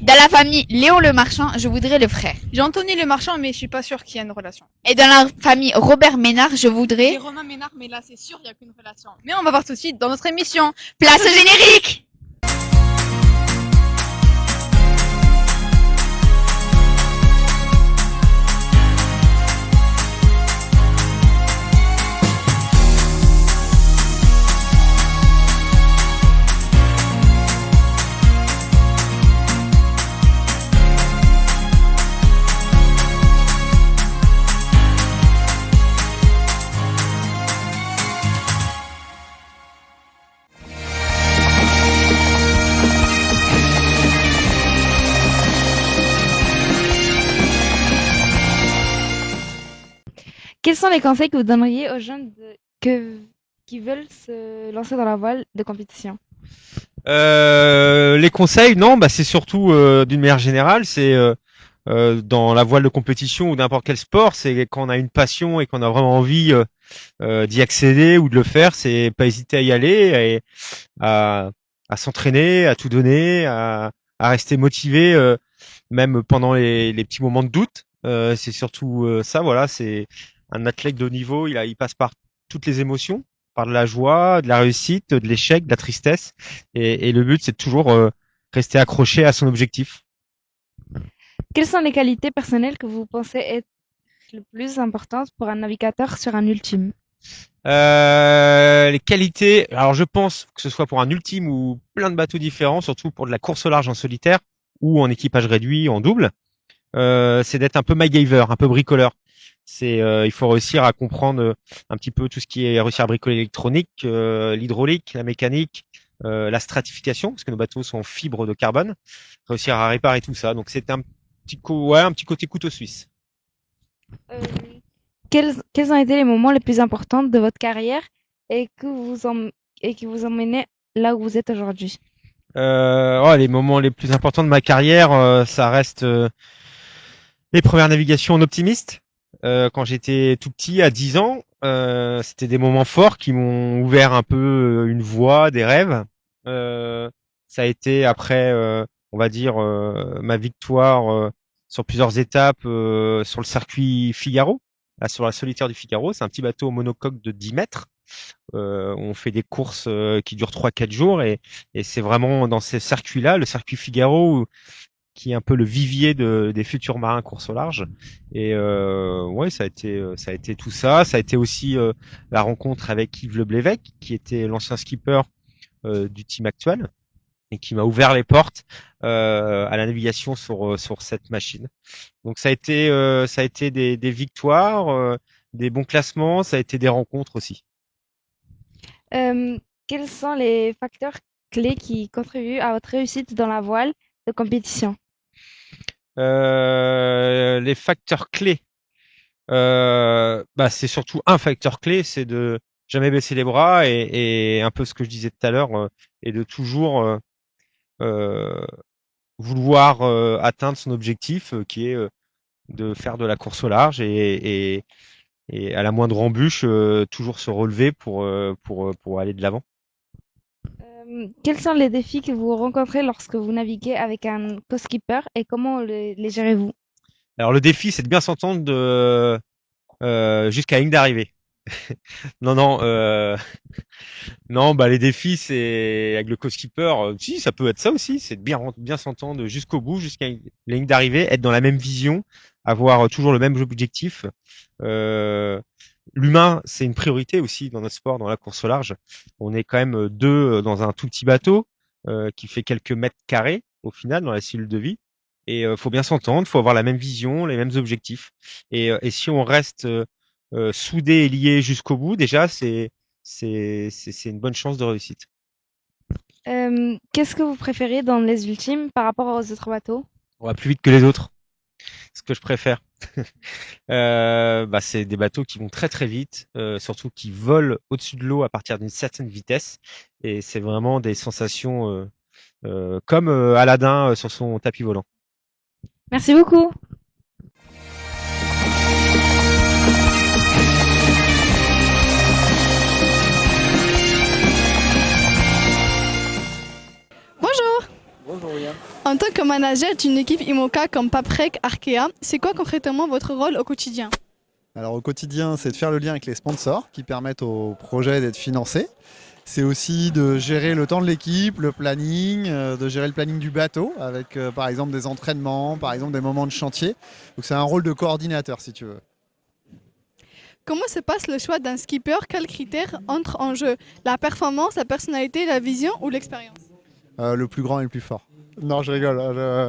Dans la famille Léon le Marchand, je voudrais le frère. J'ai Anthony le Marchand, mais je suis pas sûr qu'il y ait une relation. Et dans la famille Robert Ménard, je J'ai voudrais... Romain Ménard, mais là c'est sûr, il n'y a qu'une relation. Mais on va voir tout de suite dans notre émission. Place au générique! Quels sont les conseils que vous donneriez aux jeunes qui veulent se lancer dans la voile de compétition? Les conseils, non, c'est surtout d'une manière générale, c'est dans la voile de compétition ou n'importe quel sport, c'est quand on a une passion et qu'on a vraiment envie d'y accéder ou de le faire, c'est pas hésiter à y aller, et à s'entraîner, à tout donner, à rester motivé, même pendant les petits moments de doute. C'est surtout ça, voilà, c'est un athlète de haut niveau, il passe par toutes les émotions, par de la joie, de la réussite, de l'échec, de la tristesse, et le but c'est de toujours rester accroché à son objectif. Quelles sont les qualités personnelles que vous pensez être le plus importantes pour un navigateur sur un ultime? Les qualités, alors je pense que ce soit pour un ultime ou plein de bateaux différents, surtout pour de la course au large en solitaire ou en équipage réduit en double, c'est d'être un peu MacGyver, un peu bricoleur. Il faut réussir à comprendre un petit peu tout ce qui est réussir à bricoler l'électronique, l'hydraulique, la mécanique, la stratification, parce que nos bateaux sont en fibre de carbone, réussir à réparer tout ça. Donc c'est un petit côté couteau suisse. Euh, quels ont été les moments les plus importants de votre carrière et qui vous emmènent là où vous êtes aujourd'hui? Les moments les plus importants de ma carrière, ça reste les premières navigations en optimiste. Quand j'étais tout petit, à 10 ans, c'était des moments forts qui m'ont ouvert un peu une voie, des rêves. Ça a été après, on va dire, ma victoire sur plusieurs étapes sur le circuit Figaro, là, sur la solitaire du Figaro. C'est un petit bateau monocoque de 10 mètres. On fait des courses qui durent 3-4 jours, et c'est vraiment dans ces circuits-là, le circuit Figaro, qui est un peu le vivier des futurs marins course au large. Et ouais, ça a été tout ça. Ça a été aussi la rencontre avec Yves Le Blévec, qui était l'ancien skipper du team actuel et qui m'a ouvert les portes à la navigation sur cette machine. Donc ça a été des victoires, des bons classements, ça a été des rencontres aussi. Quels sont les facteurs clés qui contribuent à votre réussite dans la voile de compétition? Les facteurs clés, c'est surtout un facteur clé, c'est de jamais baisser les bras, et un peu ce que je disais tout à l'heure, et de toujours vouloir atteindre son objectif, qui est de faire de la course au large, et à la moindre embûche, toujours se relever pour aller de l'avant. Quels sont les défis que vous rencontrez lorsque vous naviguez avec un co-skipper et comment les gérez-vous? Alors le défi, c'est de bien s'entendre jusqu'à la ligne d'arrivée. Non, non, non, les défis, c'est avec le co-skipper. Si, ça peut être ça aussi, c'est de bien s'entendre jusqu'au bout, jusqu'à la ligne d'arrivée, être dans la même vision, avoir toujours le même objectif. L'humain, c'est une priorité aussi dans notre sport, dans la course au large. On est quand même deux dans un tout petit bateau qui fait quelques mètres carrés au final dans la cellule de vie. Et faut bien s'entendre, faut avoir la même vision, les mêmes objectifs. Et si on reste soudé et lié jusqu'au bout, déjà, c'est une bonne chance de réussite. Qu'est-ce que vous préférez dans les ultimes par rapport aux autres bateaux? On va plus vite que les autres. Ce que je préfère, c'est des bateaux qui vont très très vite, surtout qui volent au-dessus de l'eau à partir d'une certaine vitesse. Et c'est vraiment des sensations comme Aladdin sur son tapis volant. Merci beaucoup. Bonjour. Bonjour William. En tant que manager d'une équipe IMOCA comme Paprec, Arkea, c'est quoi concrètement votre rôle au quotidien? Alors au quotidien, c'est de faire le lien avec les sponsors qui permettent au projet d'être financé. C'est aussi de gérer le temps de l'équipe, le planning, de gérer le planning du bateau avec par exemple des entraînements, par exemple des moments de chantier. Donc c'est un rôle de coordinateur si tu veux. Comment se passe le choix d'un skipper? Quels critères entrent en jeu? La performance, la personnalité, la vision ou l'expérience? Le plus grand et le plus fort. Non, je rigole.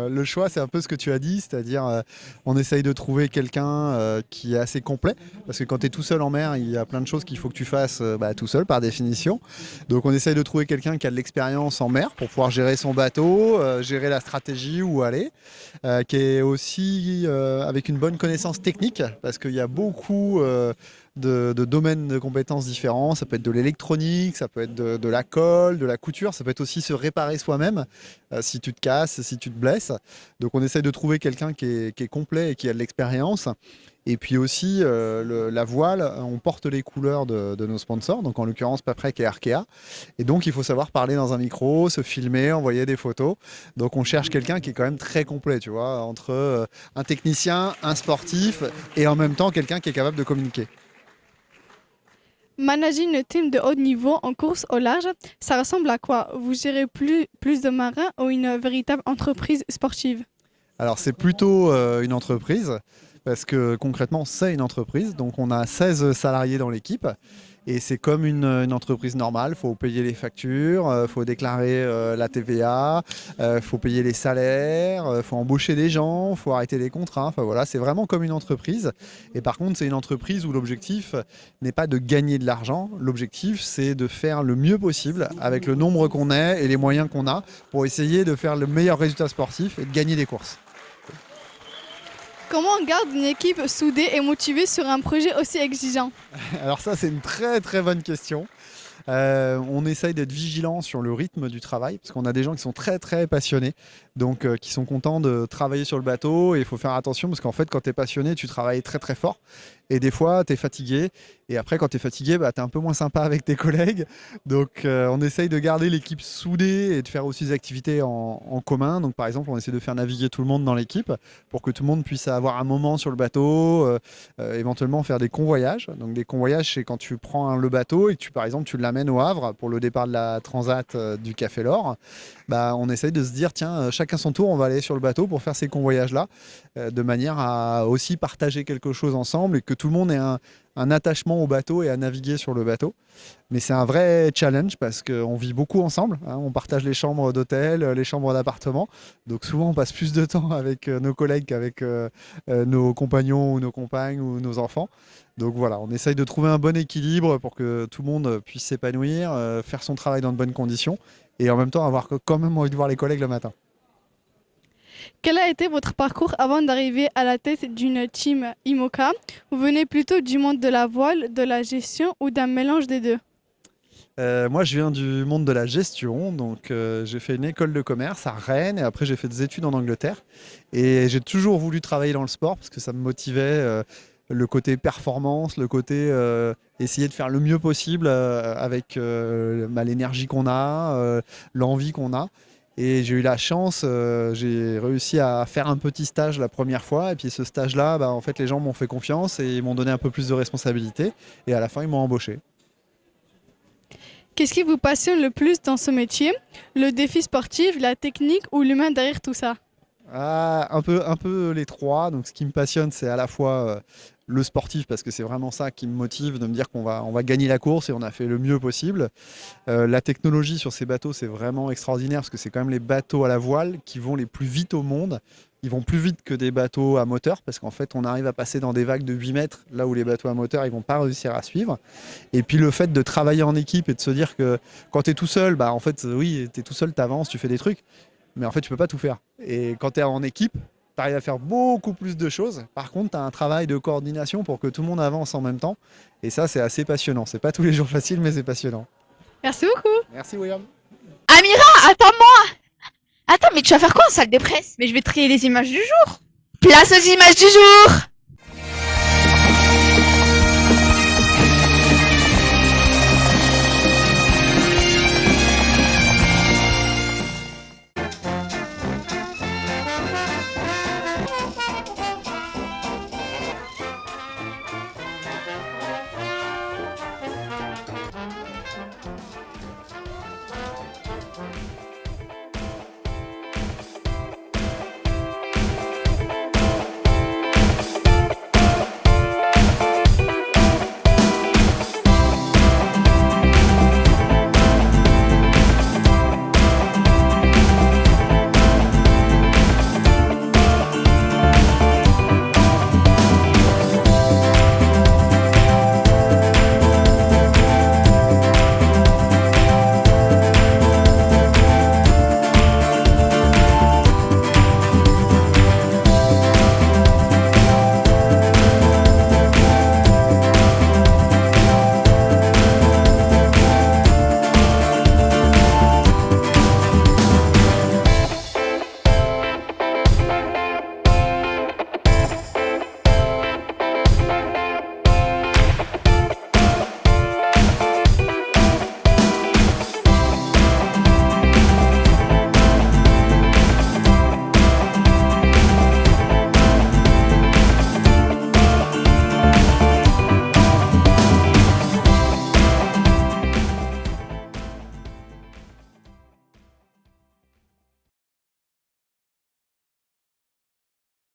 Le choix, c'est un peu ce que tu as dit, c'est-à-dire on essaye de trouver quelqu'un qui est assez complet, parce que quand tu es tout seul en mer, il y a plein de choses qu'il faut que tu fasses tout seul par définition. Donc on essaye de trouver quelqu'un qui a de l'expérience en mer pour pouvoir gérer son bateau, gérer la stratégie, où aller, qui est aussi avec une bonne connaissance technique, parce qu'il y a beaucoup de domaines de compétences différents. Ça peut être de l'électronique, ça peut être de la colle, de la couture, ça peut être aussi se réparer soi-même si tu te casses, si tu te blesses. Donc on essaye de trouver quelqu'un qui est complet et qui a de l'expérience. Et puis aussi la voile, on porte les couleurs de nos sponsors, donc en l'occurrence Paprec et Arkea. Et donc il faut savoir parler dans un micro, se filmer, envoyer des photos. Donc on cherche quelqu'un qui est quand même très complet, tu vois, entre un technicien, un sportif et en même temps quelqu'un qui est capable de communiquer. Manager une team de haut niveau en course au large, ça ressemble à quoi? Vous gérez plus de marins ou une véritable entreprise sportive? Alors c'est plutôt une entreprise, parce que concrètement c'est une entreprise, donc on a 16 salariés dans l'équipe, et c'est comme une entreprise normale, il faut payer les factures, il faut déclarer la TVA, il faut payer les salaires, il faut embaucher des gens, il faut arrêter les contrats, enfin voilà, c'est vraiment comme une entreprise. Et par contre c'est une entreprise où l'objectif n'est pas de gagner de l'argent, l'objectif c'est de faire le mieux possible avec le nombre qu'on est et les moyens qu'on a pour essayer de faire le meilleur résultat sportif et de gagner des courses. Comment on garde une équipe soudée et motivée sur un projet aussi exigeant? Alors ça c'est une très très bonne question. On essaye d'être vigilant sur le rythme du travail parce qu'on a des gens qui sont très très passionnés, donc qui sont contents de travailler sur le bateau, et il faut faire attention parce qu'en fait quand tu es passionné tu travailles très très fort et des fois tu es fatigué, et après quand tu es fatigué tu es un peu moins sympa avec tes collègues, donc on essaye de garder l'équipe soudée et de faire aussi des activités en commun. Donc par exemple on essaie de faire naviguer tout le monde dans l'équipe pour que tout le monde puisse avoir un moment sur le bateau, éventuellement faire des convoyages. Donc des convoyages c'est quand tu prends le bateau et que par exemple tu l'amènes au Havre pour le départ de la transat du Café L'Or. On essaye de se dire tiens, chacun son tour, on va aller sur le bateau pour faire ces convoyages là, de manière à aussi partager quelque chose ensemble et que tout le monde ait un attachement au bateau et à naviguer sur le bateau. Mais c'est un vrai challenge parce qu'on vit beaucoup ensemble, hein. On partage les chambres d'hôtel, les chambres d'appartement, donc souvent on passe plus de temps avec nos collègues qu'avec nos compagnons ou nos compagnes ou nos enfants. Donc voilà, on essaye de trouver un bon équilibre pour que tout le monde puisse s'épanouir, faire son travail dans de bonnes conditions et en même temps avoir quand même envie de voir les collègues le matin. Quel a été votre parcours avant d'arriver à la tête d'une team IMOCA? Vous venez plutôt du monde de la voile, de la gestion ou d'un mélange des deux? Moi, je viens du monde de la gestion, donc j'ai fait une école de commerce à Rennes et après j'ai fait des études en Angleterre. Et j'ai toujours voulu travailler dans le sport parce que ça me motivait, le côté performance, le côté essayer de faire le mieux possible avec l'énergie qu'on a, l'envie qu'on a. Et j'ai eu la chance, j'ai réussi à faire un petit stage la première fois. Et puis ce stage-là, en fait, les gens m'ont fait confiance et ils m'ont donné un peu plus de responsabilités. Et à la fin, ils m'ont embauché. Qu'est-ce qui vous passionne le plus dans ce métier? Le défi sportif, la technique ou l'humain derrière tout ça? Un peu les trois. Donc ce qui me passionne, c'est à la fois le sportif, parce que c'est vraiment ça qui me motive, de me dire on va gagner la course et on a fait le mieux possible. La technologie sur ces bateaux, c'est vraiment extraordinaire parce que c'est quand même les bateaux à la voile qui vont les plus vite au monde. Ils vont plus vite que des bateaux à moteur parce qu'en fait on arrive à passer dans des vagues de 8 mètres là où les bateaux à moteur ils vont pas réussir à suivre. Et puis le fait de travailler en équipe et de se dire que quand tu es tout seul, en fait oui, tu es tout seul, tu avances, tu fais des trucs, mais en fait tu peux pas tout faire. Et quand tu es en équipe, tu arrives à faire beaucoup plus de choses. Par contre, tu as un travail de coordination pour que tout le monde avance en même temps. Et ça, c'est assez passionnant. C'est pas tous les jours facile, mais c'est passionnant. Merci beaucoup. Merci, William. Amira, attends-moi! Attends, mais tu vas faire quoi en salle de presse? Mais je vais trier les images du jour. Place aux images du jour!